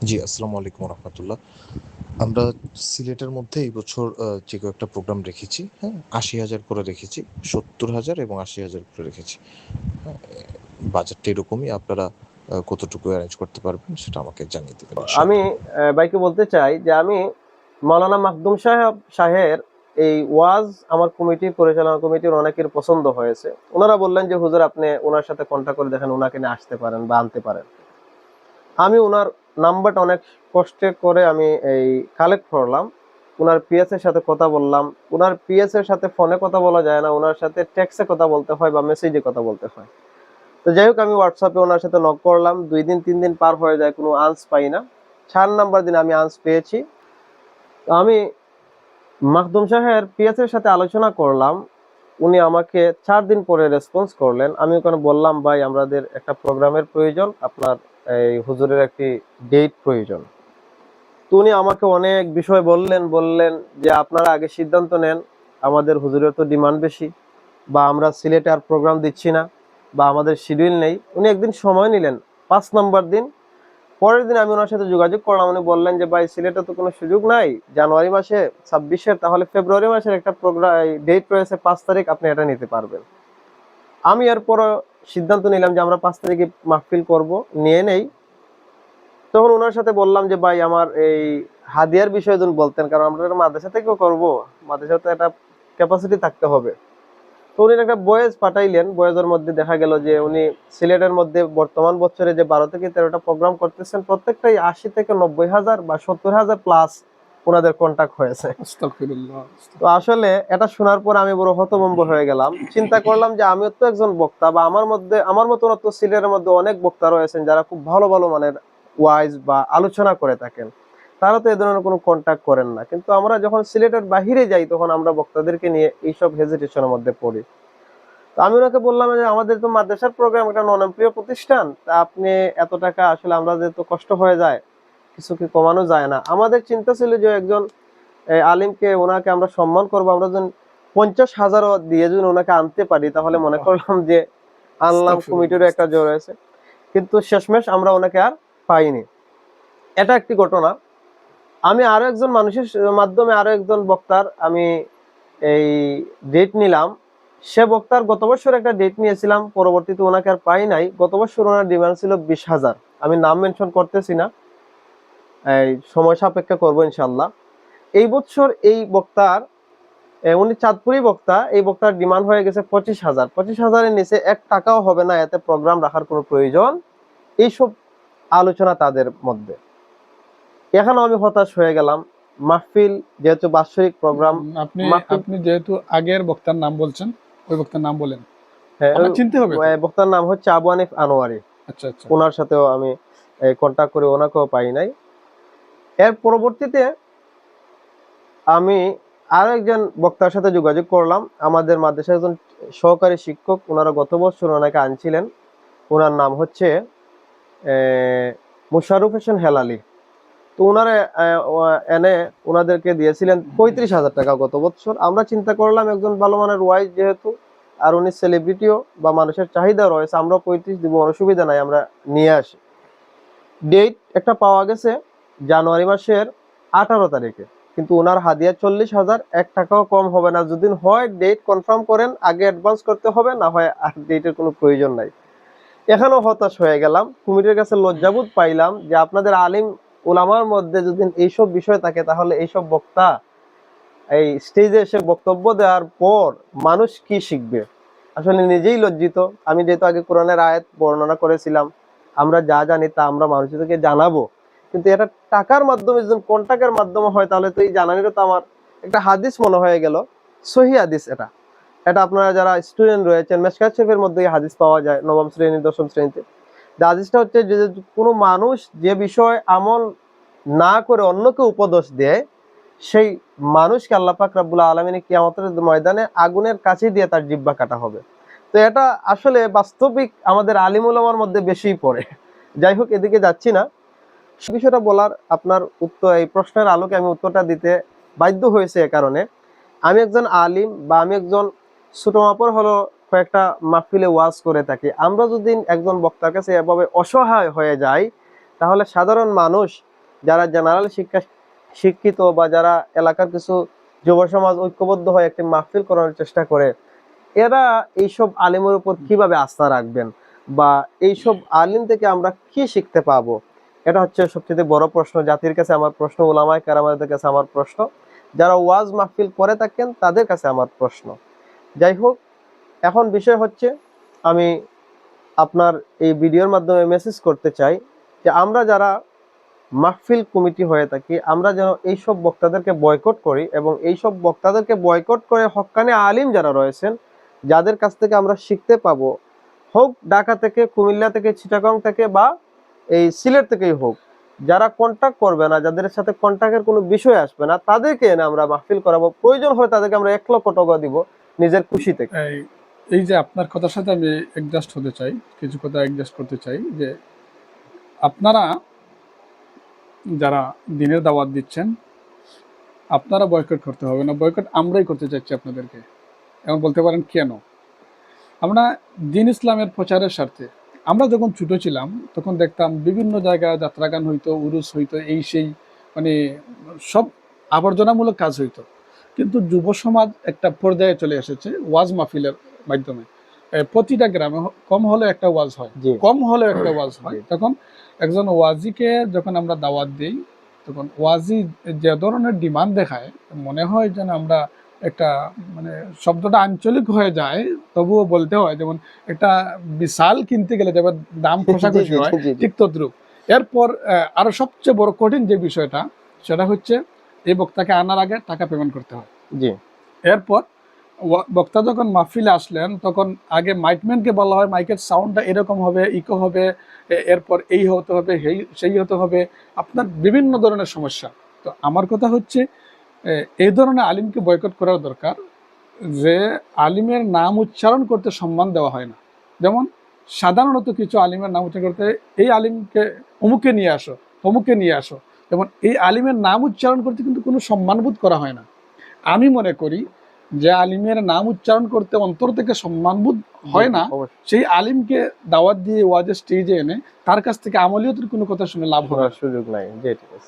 জি, আসসালামু আলাইকুম রহমতুল্লাহ। আমরা সিলেটের মধ্যে এই বছর যে কয়েকটা প্রোগ্রাম রেখেছি, হ্যাঁ? ৮০,০০০ করে রেখেছি, ৭০,০০০ এবং ৮০,০০০ করে রেখেছি। হ্যাঁ? বাজেটটা এরকমই। আপনারা কতটুকু অ্যারেঞ্জ করতে পারবেন সেটা আমাকে জানিয়ে দেবেন আমি ইনশাআল্লাহ। ভাইকে বলতে চাই যে আমি মাওলানা মাকদুম সাহের এই ওয়াজ আমার পরিচালনা কমিটির অনেকের পছন্দ হয়েছে। ওনারা বললেন যে হুজুর আপনি ওনার সাথে কন্টাক্ট করে দেখেন, ওনাকে নিয়ে আসতে পারেন বা আনতে পারেন। আমি ওনার নাম্বারটা অনেক কষ্টে করে আমি এই কালেক্ট করলাম। ওনার পিএস এর সাথে কথা বললাম। ওনার পিএস এর সাথে ফোনে কথা বলা যায় না, ওনার সাথে টেক্সটে কথা বলতে হয় বা মেসেজে কথা বলতে হয়। তো যাই হোক, আমি হোয়াটসঅ্যাপে ওনার সাথে নক করলাম, 2 দিন 3 দিন পার হয়ে যায়, কোনো আনস পাই না। 4 নাম্বার দিন আমি আনস পেয়েছি। তো আমি মাকদুম সাহের পিএস এর সাথে আলোচনা করলাম। উনি আমাকে 4 দিন পরে রেসপন্স করলেন। আমি ওখানে বললাম, ভাই আমাদের একটা প্রোগ্রামের প্রয়োজন, আপনার এই হুজুরের একটি ডেট প্রয়োজন। তো উনি আমাকে অনেক বিষয় বললেন যে আপনারা আগে সিদ্ধান্ত নেন, আমাদের হুজুরের তো ডিমান্ড বেশি, বা আমরা সিলেটে আর প্রোগ্রাম দিচ্ছি না, বা আমাদের শিডিউল নেই। উনি একদিন সময় নিলেন, 5 নাম্বার দিন। পরের দিন আমি ওনার সাথে যোগাযোগ করলাম। উনি বললেন যে ভাই সিলেটে তো কোনো সুযোগ নাই, জানুয়ারি মাসে 26-এর, তাহলে ফেব্রুয়ারি মাসের একটা প্রোগ্রাম ডেট রয়েছে 5 তারিখ, আপনি এটা নিতে পারবেন। আমি এরপর সিদ্ধান্ত নিলাম যে আমরা 5 তারিখে মাহফিল করব, নিয়ে নেই। তখন ওনার সাথে বললাম যে ভাই আমার এই হাদিয়ার বিষয়ে যদি বলতেন, কারণ আমরা এটা মাদ্রাসা থেকেও করব, মাদ্রাসাতে একটা ক্যাপাসিটি থাকতে হবে। তো উনি একটা বয়েজ পাঠাইলেন। বয়েজের মধ্যে দেখা গেল যে উনি সিলেটের মধ্যে বর্তমান বছরে যে 12 থেকে 13টা প্রোগ্রাম করতেছেন, প্রত্যেকটাই 80 থেকে 90 হাজার বা 70 হাজার প্লাস ওনাদের কন্টাক্ট হয়েছে। আস্তাগফিরুল্লাহ। তো আসলে এটা শোনার পর আমি বড় হতভম্ব হয়ে গেলাম। চিন্তা করলাম যে আমিও তো একজন বক্তা, বা আমার মতন তো সিলেটের মধ্যে অনেক বক্তা রয়েছেন যারা খুব ভালো ভালো মানের ওয়াইজ বা আলোচনা করে থাকেন। তারা তো এ ধরনের কোনো কন্টাক্ট করেন না, কিন্তু আমরা যখন সিলেটের বাহিরে যাই তখন আমরা বক্তাদেরকে নিয়ে এইসব হেজিটেশনের মধ্যে পড়ি। তো আমি ওনাকে বললাম যে আমাদের তো মাদ্রাসার প্রোগ্রাম, একটা ননপ্রিয় প্রতিষ্ঠান, তা আপনি এত টাকা আসলে আমাদের তো কষ্ট হয়ে যায়, কিছু কি কমানো যায় না? আমাদের চিন্তা ছিল যে একজন আলিমকে, ওনাকে আমরা সম্মান করবো, আমরা যখন 50,000ও দিয়ে যদি ওনাকে আনতে পারি, তাহলে মনে আল্লাহ, করলাম যে আনলাম, আস্তাগফিরুল্লাহ, কমিটিরও একটা জোর আস্তাগফিরুল্লাহ। আছে। কিন্তু শেষমেশ আমরা ওনাকে আর পাইনি। এটা একটি ঘটনা। আমি আরো একজন মানুষের মাধ্যমে আরো একজন বক্তার আমি এই ডেট নিলাম। সে বক্তার গত বছর একটা ডেট নিয়েছিলাম, পরবর্তীতে ওনাকে আর পাই নাই। গত বছর ওনার ডিমান্ড ছিল 20,000। আমি নাম মেনশন করতেছি না, এই সময় সাপেক্ষে করবো ইনশাল্লাহ। এই বছর এই বক্তার উনি চাঁদপুরি বক্তা, এই বক্তার ডিমান্ড হয়ে গেছে 25,000। 25,000-এর নিচে 1 টাকাও হবে না, এতে প্রোগ্রাম রাখার কোনো প্রয়োজন। এইসব আলোচনা তাদের মধ্যে। এখানেও আমি হতাশ হয়ে গেলাম। মাহফিল যেহেতু বাৎসরিক প্রোগ্রাম, আপনি মাহফিল, আপনি যেহেতু আগের বক্তার নাম বলছেন, ওই বক্তার নাম বলেন। হ্যাঁ, আমার চিনতে হবে তো। ওই বক্তার নাম হচ্ছে আবু হানিফ আনোয়ারি। আচ্ছা, আচ্ছা। ওনার সাথেও আমি কন্ট্যাক্ট করে ওনাকেও পাই নাই। এর পরবর্তীতে আমি আরো একজন বক্তার সাথে যোগাযোগ করলাম। আমাদের মাদ্রাসার একজন সহকারী শিক্ষক, ওনারা গত বছর ওনাকে আনছিলেন। ওনার নাম হচ্ছে মুশাররফ হোসেন হেলালি। তো ওনারা এনে ওনাদেরকে দিয়েছিলেন 35,000 টাকা গত বছর। আমরা চিন্তা করলাম একজন ভালো মানের ওয়াইজ যেহেতু, আর উনি সেলিব্রিটিও বা মানুষের চাহিদা রয়েছে, আমরা 35 দিব, অসুবিধা নাই, আমরা নিয়ে আসি। ডেট একটা পাওয়া গেছে জানুয়ারি মাসের 18 তারিখে, কিন্তু ওনার হাদিয়া 40,000, 1 টাকাও কম হবে না। যদি হয় ডেট কনফার্ম করেন, আগে অ্যাডভান্স করতে হবে, না হয় আর ডেটের কোনো প্রয়োজন নাই। এখানেও হতাশ হয়ে গেলাম, কমিটির কাছে লজ্জাবোধ পাইলাম যে আপনাদের আলিম ওলামার মধ্যে যদি এইসব বিষয় থাকে, তাহলে এইসব বক্তা এই স্টেজে এসে বক্তব্য দেওয়ার পর মানুষ কি শিখবে? আসলে নিজেই লজ্জিত। আমি যেহেতু আগে কোরআনের আয়াত বর্ণনা করেছিলাম, আমরা যা জানি তা আমরা মানুষদেরকে জানাবো, কিন্তু এটা টাকার মাধ্যমে যদি কন্টাক্টের মাধ্যমে হয়, তাহলে তো এই জানানিটা তো আমার একটা হাদিস মনে হয়ে গেল, সহি হাদিস। এটা এটা আপনারা যারা স্টুডেন্ট রয়েছেন, মেশকাত শরীফের মধ্যে এই হাদিস পাওয়া যায়, নবম শ্রেণী, দশম শ্রেণীতে। যে হাদিসটা হচ্ছে যে কোনো মানুষ যে বিষয় আমল না করে অন্যকে উপদেশ দেয়, সেই মানুষকে আল্লাহ পাক রব্বুল আলামিন কিয়ামতের ময়দানে আগুনের কাছে দিয়ে তার জিহ্বা কাটা হবে। তো এটা আসলে বাস্তবিক আমাদের আলিম উলামার মধ্যে বেশিই পড়ে। যাই হোক, এদিকে যাচ্ছি না। বিষয়টা বলার আপনার উত্তর, এই প্রশ্নের আলোকে আমি উত্তরটা দিতে বাধ্য হয়েছে এ কারণে, আমি একজন আলিম বা আমি একজন ছোট মাপর হলো কয়েকটা মাহফিলে ওয়াজ করে থাকি। আমরা যদি একজন বক্তার কাছে এভাবে অসহায় হয়ে যাই, তাহলে সাধারণ মানুষ যারা জেনারেল শিক্ষিত বা যারা এলাকার কিছু যুব সমাজ ঐক্যবদ্ধ হয়ে একটি মাহফিল করার চেষ্টা করে, এরা এইসব আলিমের উপর কিভাবে আস্থা রাখবেন বা এইসব আলিম থেকে আমরা কি শিখতে পাবো? এটা হচ্ছে সবচেয়ে বড় প্রশ্ন। জাতির কাছে আমার প্রশ্ন, উলামায়ে কেরামদের কাছে আমার প্রশ্ন, যারা ওয়াজ মাহফিল করে থাকেন তাদের কাছে আমার প্রশ্ন। যাই হোক, এখন বিষয় হচ্ছে আমি আপনার এই ভিডিওর মাধ্যমে মেসেজ করতে চাই যে আমরা যারা মাহফিল কমিটি হয়ে থাকি, আমরা যেন এইসব বক্তাদেরকে বয়কট করি এবং এইসব বক্তাদেরকে বয়কট করে হক্কানি আলিম যারা রয়েছেন, যাদের কাছ থেকে আমরা শিখতে পাবো, হোক ঢাকা থেকে, কুমিল্লা থেকে, চিটাগং থেকে বা এই সিলেট থেকেই হোক, যারা কন্টাক্ট করবে না, যাদের সাথে কন্টাক্টের কোনো বিষয় আসবে না, তাদেরকে এনে আমরা মাহফিল করাবো। প্রয়োজন হয় তাদেরকে আমরা 1 লক্ষ টাকা দিব নিজের খুশি থেকে। এই যে আপনার কথার সাথে আমি অ্যাডজাস্ট হতে চাই, কিছু কথা অ্যাডজাস্ট করতে চাই যে আপনারা যারা দিনের দাওয়াত দিচ্ছেন, আপনারা বয়কট করতে হবে না, বয়কট আমরাই করতে চাচ্ছি আপনাদেরকে। এখন বলতে পারেন কেন? আমরা দিন ইসলামের প্রচারের স্বার্থে, আমরা যখন ছোট ছিলাম তখন দেখতাম বিভিন্ন জায়গায় যাত্রাগান হইতো, উরুস হইতো, এই সেই, মানে সব আবর্জনামূলক কাজ হইতো। কিন্তু যুব সমাজ একটা পর্যায়ে চলে এসেছে ওয়াজ মাহফিলের মাধ্যমে। প্রতিটা গ্রামে কম হলে একটা ওয়াজ হয়, জি। কম হলে একটা ওয়াজ হয়। তখন একজন ওয়াজিকে যখন আমরা দাওয়াত দিই, তখন ওয়াজি যে ধরনের ডিমান্ড দেখায়, মনে হয় যেন আমরা একটা, মানে শব্দটা আঞ্চলিক হয়ে যায়, তবুও বলতে হয় যেমন একটা বিশাল কিনতে গেলে যেমন দাম কষাকষি হয়, ঠিক তদ্রুপ। এরপর আরো সবচেয়ে বড় কঠিন যে বিষয়টা, সেটা হচ্ছে এই বক্তাকে আনার আগে টাকা পেমেন্ট করতে হয়। জি। এরপর বক্তা যখন মাহফিলে আসলেন, তখন আগে মাইকম্যানকে বলা হয় মাইকের সাউন্ডটা এরকম হবে, ইকো হবে, এরপর এই হতে হবে, সেই হতে হবে, আপনার বিভিন্ন ধরনের সমস্যা। তো আমার কথা হচ্ছে এই ধরনের আলিমকে বয়কট করার দরকার, যে আলিমের নাম উচ্চারণ করতে সম্মান দেওয়া হয় না। যেমন সাধারণত কিছু আলিমের নাম উচ্চারণ করতে, এই আলিমকে অমুকে নিয়ে আসো, তমুকে নিয়ে আসো, যেমন এই আলিমের নাম উচ্চারণ করতে কিন্তু কোনো সম্মানবোধ করা হয় না। আমি মনে করি যে আলিমের নাম উচ্চারণ করতে অন্তর থেকে সম্মানবোধ হয় না, সেই আলিমকে দাওয়াত দিয়ে ওয়াজের স্টেজে এনে তার কাছ থেকে আমলিয়তের কোনো কথা শুনে লাভ হবে সুযোগ নাই। জি, ঠিক আছে।